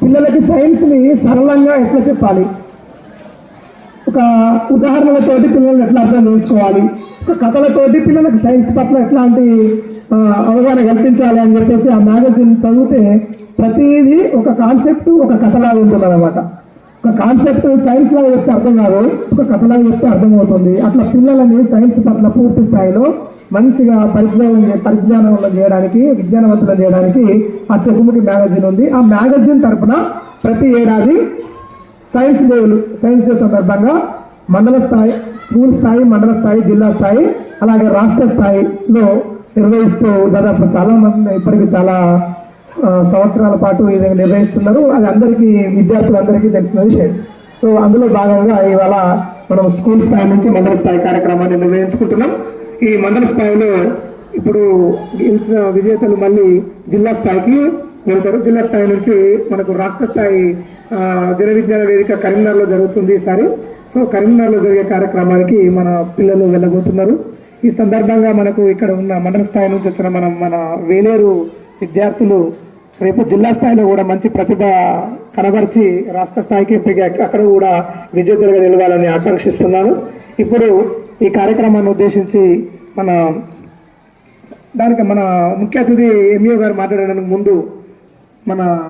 పిల్లలకి సైన్స్ ని సరళంగా ఎట్లా చెప్పాలి, ఒక ఉదాహరణలతోటి పిల్లల్ని ఎట్లా అర్థం చేసుకోవాలి, ఒక కథలతోటి పిల్లలకు సైన్స్ పట్ల ఎట్లాంటి అవగాహన కల్పించాలి అని చెప్పేసి ఆ మ్యాగజైన్ చదివితే ప్రతిదీ ఒక కాన్సెప్ట్ ఒక కథలాగా ఉంటుంది అన్నమాట. ఒక కాన్సెప్ట్ సైన్స్ లాగా చెప్తే అర్థం కాదు, ఒక కథలాగా చెప్తే అర్థమవుతుంది. అట్లా పిల్లలని సైన్స్ పట్ల పూర్తి స్థాయిలో మంచిగా పరిజ్ఞానం చేయడానికి, విజ్ఞానవంతులు చేయడానికి ఆ చెక్కుముకి మ్యాగజైన్ ఉంది. ఆ మ్యాగజైన్ తరఫున ప్రతి ఏడాది సైన్స్ డే సందర్భంగా మండల స్థాయి, స్కూల్ స్థాయి, మండల స్థాయి, జిల్లా స్థాయి, అలాగే రాష్ట్ర స్థాయిలో నిర్వహిస్తూ దాదాపు చాలా మంది ఇప్పటికీ చాలా సంవత్సరాల పాటు ఇది నిర్వహిస్తున్నారు. అది అందరికీ, విద్యార్థులందరికీ తెలిసిన విషయం. సో అందులో భాగంగా ఇవాళ మనం స్కూల్ స్థాయి నుంచి మండల స్థాయి కార్యక్రమాన్ని నిర్వహించుకుంటున్నాం. ఈ మండల స్థాయిలో ఇప్పుడు గెలిచిన విజేతలు మళ్ళీ జిల్లా స్థాయికి వెళ్తారు. జిల్లా స్థాయి నుంచి మనకు రాష్ట్ర స్థాయి జన విజ్ఞాన వేదిక కరీంనగర్లో జరుగుతుంది ఈసారి. సో కరీంనగర్లో జరిగే కార్యక్రమానికి మన పిల్లలు వెళ్ళబోతున్నారు. ఈ సందర్భంగా మనకు ఇక్కడ ఉన్న మండల స్థాయి నుంచి వచ్చిన మన వేలేరు విద్యార్థులు రేపు జిల్లా స్థాయిలో కూడా మంచి ప్రతిభ కనబరిచి రాష్ట్ర స్థాయికి ఎంపిక అక్కడ కూడా విజేతలుగా నిలవాలని ఆకాంక్షిస్తున్నాను. ఇప్పుడు ఈ కార్యక్రమాన్ని ఉద్దేశించి మన ముఖ్య అతిథి ఎంఈఓ గారు మాట్లాడడానికి ముందు మన